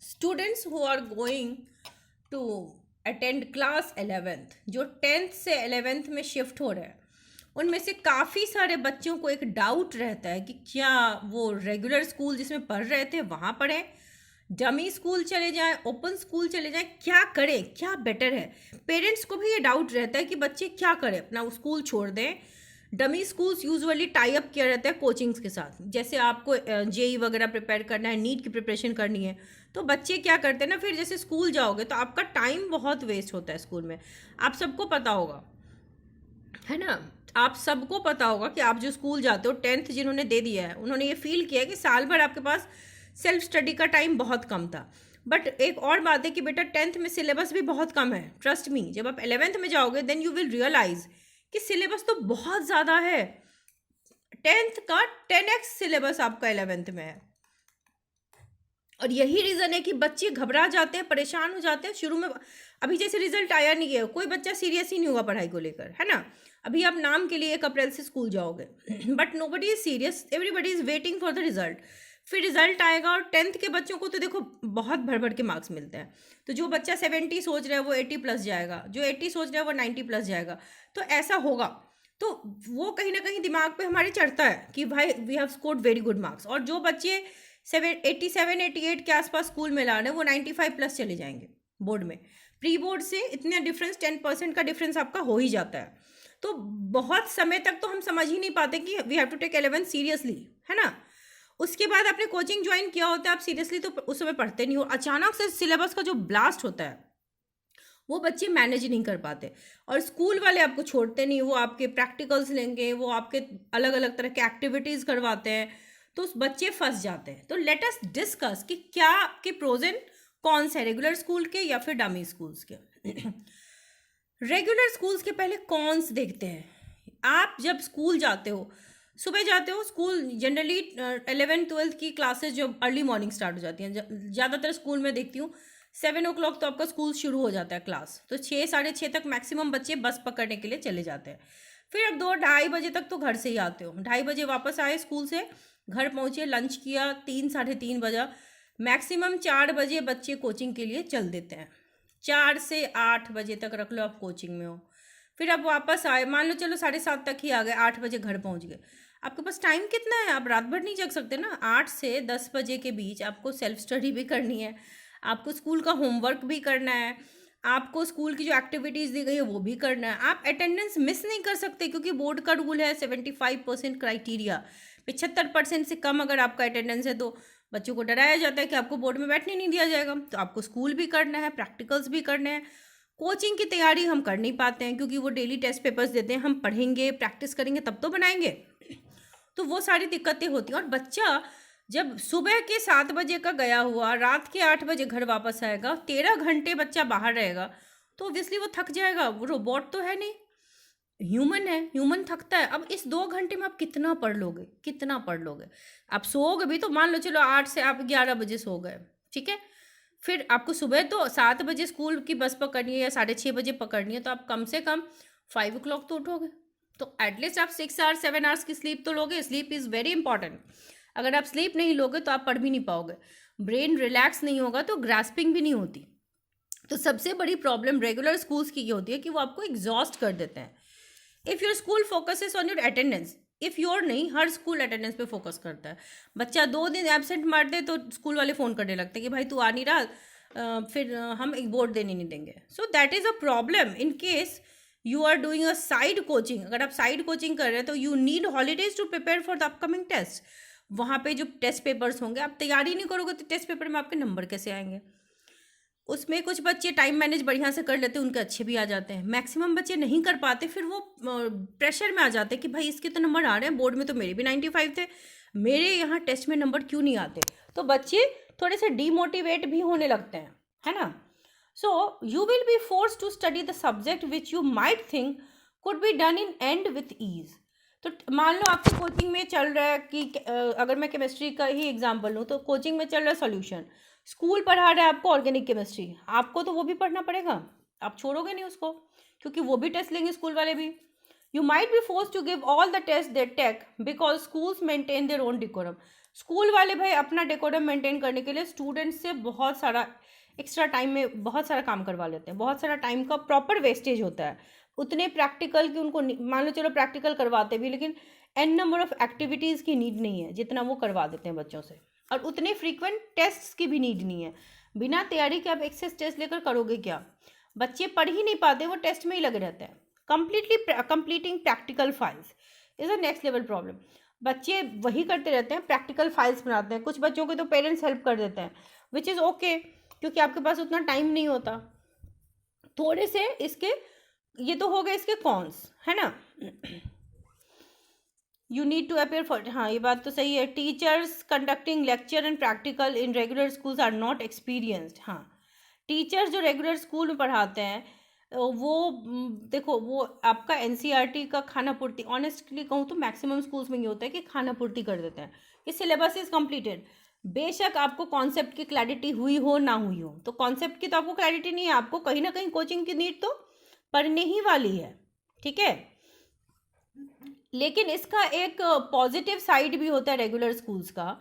Students who are going to attend class 11th, जो 10th से 11th में shift हो रहे हैं, उनमें से काफ़ी सारे बच्चों को एक डाउट रहता है कि क्या वो रेगुलर स्कूल जिसमें पढ़ रहे थे वहाँ पढ़ें, डमी स्कूल चले जाएं, ओपन स्कूल चले जाएं, क्या करें, क्या बेटर है। पेरेंट्स को भी ये डाउट रहता है कि बच्चे क्या करें, अपना स्कूल छोड़ दें। Dummy schools usually tie up किया रहता है कोचिंग्स के साथ। जैसे आपको जेई वगैरह प्रिपेयर करना है, नीट की प्रिपरेशन करनी है, तो बच्चे क्या करते हैं ना, फिर जैसे स्कूल जाओगे तो आपका टाइम बहुत वेस्ट होता है स्कूल में। आप सबको पता होगा, है ना। आप सबको पता होगा कि आप जो स्कूल जाते हो, 10th जिन्होंने दे दिया है उन्होंने ये फील किया है कि साल भर आपके पास सेल्फ स्टडी का टाइम बहुत कम था। बट एक और बात है कि बेटा 10th में सिलेबस भी बहुत कम है। ट्रस्ट मी, जब आप 11th में जाओगे देन यू विल रियलाइज कि सिलेबस तो बहुत ज़्यादा है। 10th का 10x सिलेबस आपका 11th में है। और यही रीज़न है कि बच्चे घबरा जाते हैं, परेशान हो जाते हैं शुरू में। अभी जैसे रिजल्ट आया नहीं है, कोई बच्चा सीरियस ही नहीं होगा पढ़ाई को लेकर, है ना। अभी आप नाम के लिए 1 अप्रैल से स्कूल जाओगे, but nobody is serious, everybody is waiting for the result. फिर रिजल्ट आएगा और 10th के बच्चों को तो देखो बहुत भर भर के मार्क्स मिलते हैं। तो जो बच्चा 70 सोच रहा है वो 80 प्लस जाएगा, जो 80 सोच रहा है वो 90 प्लस जाएगा। तो ऐसा होगा, तो वो कहीं ना कहीं दिमाग पे हमारे चढ़ता है कि भाई we have scored very good marks. और जो बच्चे 87-88 के आसपास स्कूल में ला रहे हैं वो 95 प्लस चले जाएंगे बोर्ड में। प्री बोर्ड से इतना डिफरेंस, 10% का डिफरेंस आपका हो ही जाता है। तो बहुत समय तक तो हम समझ ही नहीं पाते कि we have to take 11 seriously, है ना। उसके बाद आपने कोचिंग ज्वाइन किया होता है, आप सीरियसली तो उस समय पढ़ते नहीं हो। अचानक से सिलेबस का जो ब्लास्ट होता है वो बच्चे मैनेज नहीं कर पाते। और स्कूल वाले आपको छोड़ते नहीं, वो आपके प्रैक्टिकल्स लेंगे, वो आपके अलग अलग तरह के एक्टिविटीज़ करवाते हैं, तो उस बच्चे फंस जाते हैं। तो लेट अस डिस्कस कि क्या आपके प्रोज एंड कॉन्स है रेगुलर स्कूल के या फिर डमी स्कूल्स के। रेगुलर स्कूल्स के पहले कॉन्स देखते हैं। आप जब स्कूल जाते हो, सुबह जाते हो स्कूल, जनरली 11th-12th की क्लासेस जो अर्ली मॉर्निंग स्टार्ट हो जाती हैं, ज़्यादातर स्कूल में देखती हूँ 7 o'clock तो आपका स्कूल शुरू हो जाता है क्लास। तो 6-6:30 तक मैक्सिमम बच्चे बस पकड़ने के लिए चले जाते हैं। फिर अब 2-2:30 बजे तक तो घर से ही आते हो, 2:30 बजे वापस आए स्कूल से, घर पहुँचे, लंच किया, 3-3:30 बजा, मैक्सिमम 4 बजे बच्चे कोचिंग के लिए चल देते हैं। 4 से 8 बजे तक रख लो आप कोचिंग में हो। फिर आप वापस आए, मान लो चलो 7:30 तक ही आ गए, 8 बजे घर पहुंच गए। आपके पास टाइम कितना है, आप रात भर नहीं जग सकते ना। 8 से 10 बजे के बीच आपको सेल्फ स्टडी भी करनी है, आपको स्कूल का होमवर्क भी करना है, आपको स्कूल की जो एक्टिविटीज़ दी गई है वो भी करना है। आप अटेंडेंस मिस नहीं कर सकते क्योंकि बोर्ड का रूल है 75% क्राइटेरिया। 75% से कम अगर आपका अटेंडेंस है तो बच्चों को डराया जाता है कि आपको बोर्ड में बैठने नहीं दिया जाएगा। तो आपको स्कूल भी करना है, प्रैक्टिकल्स भी करने हैं। कोचिंग की तैयारी हम कर नहीं पाते हैं क्योंकि वो डेली टेस्ट पेपर्स देते हैं, हम पढ़ेंगे प्रैक्टिस करेंगे तब तो बनाएंगे। तो वो सारी दिक्कतें होती हैं। और बच्चा जब सुबह के 7 बजे का गया हुआ रात के 8 बजे घर वापस आएगा, 13 घंटे बच्चा बाहर रहेगा, तो ऑब्वियसली वो थक जाएगा। वो रोबोट तो है नहीं, ह्यूमन है, ह्यूमन थकता है। अब इस 2 घंटे में आप कितना पढ़ लोगे, कितना पढ़ लोगे। आप सोओगे भी तो मान लो चलो 8 से आप 11 बजे सो गए, ठीक है। फिर आपको सुबह तो 7 बजे स्कूल की बस पकड़नी है या 6:30 बजे पकड़नी है, तो आप कम से कम 5 o'clock तो उठोगे। तो एटलीस्ट आप 6 hours 7 hours की स्लीप तो लोगे। Sleep is very important. अगर आप स्लीप नहीं लोगे तो आप पढ़ भी नहीं पाओगे, ब्रेन रिलैक्स नहीं होगा तो ग्रास्पिंग भी नहीं होती। तो सबसे बड़ी प्रॉब्लम रेगुलर स्कूल्स की ये होती है कि वो आपको एग्जॉस्ट कर देते हैं। If your school focuses on your attendance, if your नहीं, हर स्कूल अटेंडेंस पे फोकस करता है। बच्चा 2 दिन एबसेंट मार दे तो स्कूल वाले फ़ोन करने लगते हैं कि भाई तू आ नहीं रहा, फिर हम एक बोर्ड देने नहीं देंगे। So that is a problem in case you are doing a side coaching. अगर आप साइड कोचिंग कर रहे हैं तो you need holidays to prepare for the upcoming test. वहाँ पे जो टेस्ट पेपर्स होंगे, आप तैयारी नहीं करोगे तो टेस्ट पेपर में आपके नंबर कैसे आएंगे। उसमें कुछ बच्चे टाइम मैनेज बढ़िया से कर लेते हैं, उनके अच्छे भी आ जाते हैं। मैक्सिमम बच्चे नहीं कर पाते, फिर वो प्रेशर में आ जाते हैं कि भाई इसके तो नंबर आ रहे हैं, बोर्ड में तो मेरे भी 95 थे, मेरे यहाँ टेस्ट में नंबर क्यों नहीं आते। तो बच्चे थोड़े से डीमोटिवेट भी होने लगते हैं, है ना। So you will be force to study the subject which you might think could be done in and with ease. तो मान लो आपके कोचिंग में चल रहा है कि अगर मैं केमिस्ट्री का ही एग्जाम्पल लूँ तो कोचिंग में चल रहा है सोल्यूशन, स्कूल पढ़ा रहा है आपको ऑर्गेनिक केमिस्ट्री, आपको तो वो भी पढ़ना पड़ेगा, आप छोड़ोगे नहीं उसको क्योंकि वो भी टेस्ट लेंगे स्कूल वाले भी। You might be force to give all the test they take because schools maintain their own decorum. School वाले भाई अपना डेकोरम मेंटेन करने के लिए स्टूडेंट से बहुत सारा एक्स्ट्रा टाइम में बहुत सारा काम करवा लेते हैं, बहुत सारा टाइम का प्रॉपर वेस्टेज होता है। उतने प्रैक्टिकल की उनको मान लो चलो प्रैक्टिकल करवाते भी, लेकिन एन नंबर ऑफ एक्टिविटीज़ की नीड नहीं है जितना वो करवा देते हैं बच्चों से, और उतने फ्रीक्वेंट टेस्ट्स की भी नीड नहीं है। बिना तैयारी के आप एक्सेस टेस्ट लेकर करोगे क्या? बच्चे पढ़ ही नहीं पाते, वो टेस्ट में ही लगे रहते हैं। Completing practical files is a next level problem. बच्चे वही करते रहते हैं, प्रैक्टिकल फाइल्स बनाते हैं। कुछ बच्चों के तो पेरेंट्स हेल्प कर देते हैं, विच इज़ ओके, क्योंकि आपके पास उतना टाइम नहीं होता। थोड़े से इसके ये तो हो गए इसके कॉन्स, है ना। You need to appear for, हाँ ये बात तो सही है। Teachers conducting lecture and practical in regular schools are not experienced. हाँ, टीचर्स जो रेगुलर स्कूल में पढ़ाते हैं वो देखो वो आपका एनसीईआरटी का खाना पूर्ति, ऑनेस्टली कहूँ तो मैक्सिमम स्कूल्स में ये होता है कि खाना पूर्ति कर देते हैं कि सिलेबस इज़ कंप्लीटेड। बेशक आपको कॉन्सेप्ट की क्लैरिटी हुई हो ना हुई हो, तो कॉन्सेप्ट की तो आपको क्लैरिटी नहीं है, आपको कहीं ना कहीं कोचिंग की नीड तो पढ़ने ही वाली है, ठीक है। लेकिन इसका एक पॉजिटिव साइड भी होता है रेगुलर स्कूल्स का,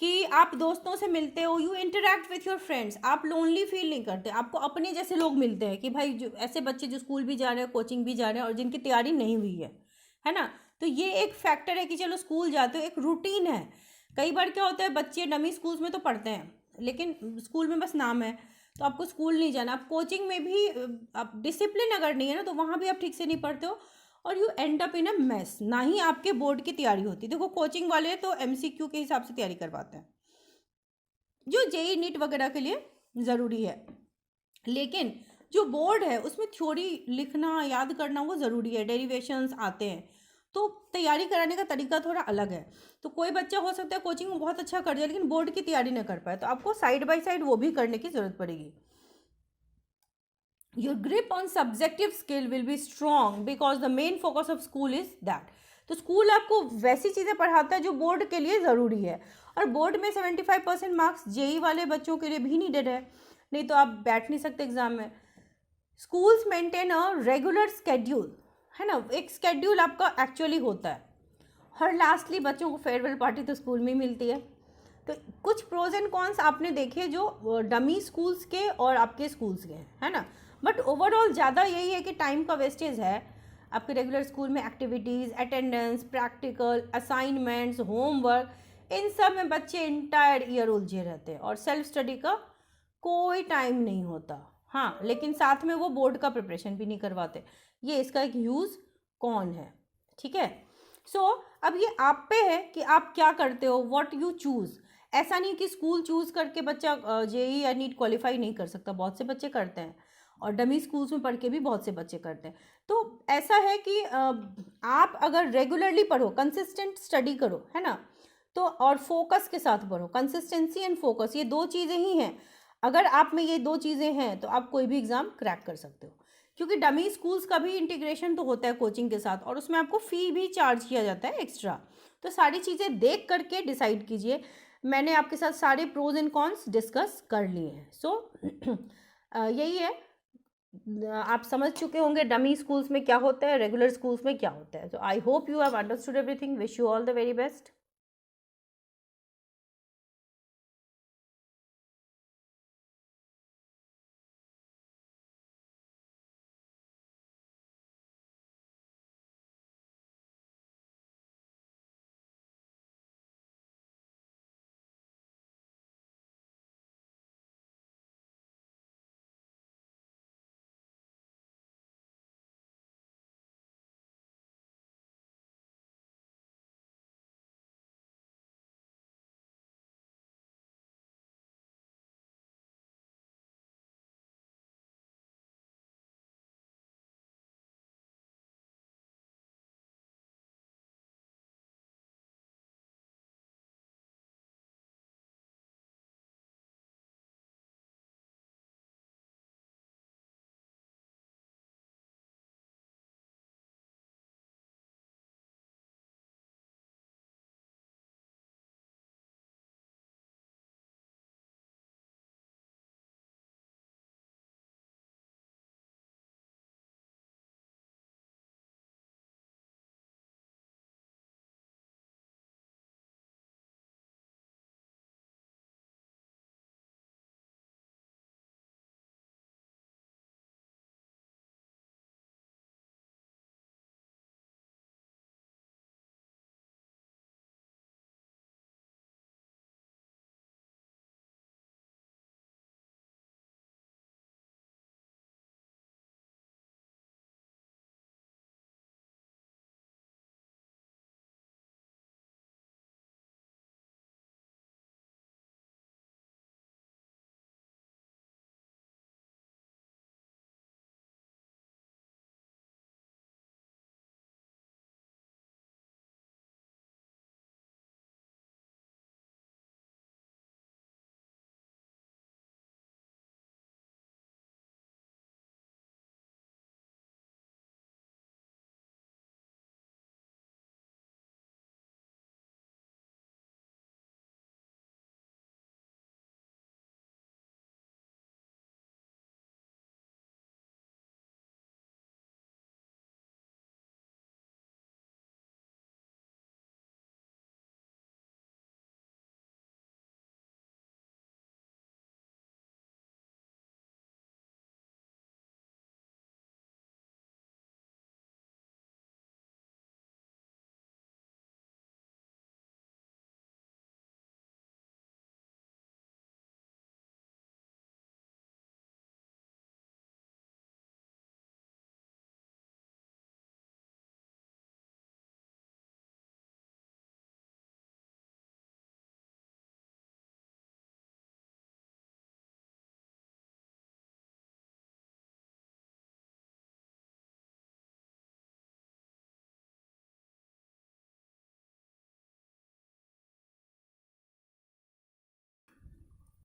कि आप दोस्तों से मिलते हो, you interact with your friends, आप लोनली फील नहीं करते, आपको अपने जैसे लोग मिलते हैं। कि भाई जो ऐसे बच्चे जो स्कूल भी जा रहे हैं, कोचिंग भी जा रहे हैं, और जिनकी तैयारी नहीं हुई है ना। तो ये एक फैक्टर है कि चलो स्कूल जाते हो, एक रूटीन है। कई बार क्या होता है, बच्चे डमी स्कूल्स में तो पढ़ते हैं लेकिन स्कूल में बस नाम है, तो आपको स्कूल नहीं जाना। आप कोचिंग में भी आप डिसिप्लिन अगर नहीं है ना, तो वहाँ भी आप ठीक से नहीं पढ़ते हो, और you and up in a mess. ना ही आपके बोर्ड की तैयारी होती। देखो कोचिंग वाले तो एमसीक्यू के हिसाब से तैयारी करवाते हैं, जो जेई नीट वगैरह के लिए ज़रूरी है, लेकिन जो बोर्ड है उसमें थ्योरी लिखना याद करना वो ज़रूरी है, डेरिवेशंस आते हैं, तो तैयारी कराने का तरीका थोड़ा अलग है। तो कोई बच्चा हो सकता है कोचिंग में बहुत अच्छा कर जाए लेकिन बोर्ड की तैयारी ना कर पाए, तो आपको साइड बाय साइड वो भी करने की ज़रूरत पड़ेगी। Your grip on subjective skill will be strong because the main focus of school is that. तो स्कूल आपको वैसी चीज़ें पढ़ाता है जो बोर्ड के लिए ज़रूरी है, और बोर्ड में 75% मार्क्स जेई वाले बच्चों के लिए भी नीडेड है, नहीं तो आप बैठ नहीं सकते एग्जाम में। Schools maintain a regular schedule, है ना, एक स्केड्यूल आपका एक्चुअली होता है। और लास्टली बच्चों को फेयरवेल पार्टी तो स्कूल में ही मिलती है। तो कुछ प्रोज एंड कॉन्स आपने देखे जो डमी स्कूल्स के और आपके स्कूल्स के, है ना। बट ओवरऑल ज़्यादा यही है कि टाइम का वेस्टेज है आपके रेगुलर स्कूल में। Activities, attendance, practical, assignments, homework, इन सब में बच्चे इंटायर ईयर उलझे रहते हैं, और सेल्फ स्टडी का कोई टाइम नहीं होता। हाँ, लेकिन साथ में वो बोर्ड का प्रिपरेशन भी नहीं करवाते। ये इसका एक यूज़ कौन है, ठीक है। सो अब ये आप पे है कि आप क्या करते हो, व्हाट यू चूज़। ऐसा नहीं कि स्कूल चूज़ करके बच्चा जेई या नीट क्वालिफाई नहीं कर सकता, बहुत से बच्चे करते हैं, और डमी स्कूल्स में पढ़ के भी बहुत से बच्चे करते हैं। तो ऐसा है कि आप अगर रेगुलरली पढ़ो, कंसिस्टेंट स्टडी करो, है ना, तो और फोकस के साथ पढ़ो। कंसिस्टेंसी एंड फोकस ये दो चीज़ें ही हैं। अगर आप में ये दो चीज़ें हैं तो आप कोई भी एग्ज़ाम क्रैक कर सकते हो, क्योंकि डमी स्कूल्स का भी इंटीग्रेशन तो होता है कोचिंग के साथ, और उसमें आपको फ़ी भी चार्ज किया जाता है एक्स्ट्रा। तो सारी चीज़ें देख करके डिसाइड कीजिए। मैंने आपके साथ सारे प्रोज एंड कॉन्स डिस्कस कर लिए हैं। सो यही है, आप समझ चुके होंगे डमी स्कूल्स में क्या होता है, रेगुलर स्कूल्स में क्या होता है। So I hope you have understood everything. Wish you all the very best.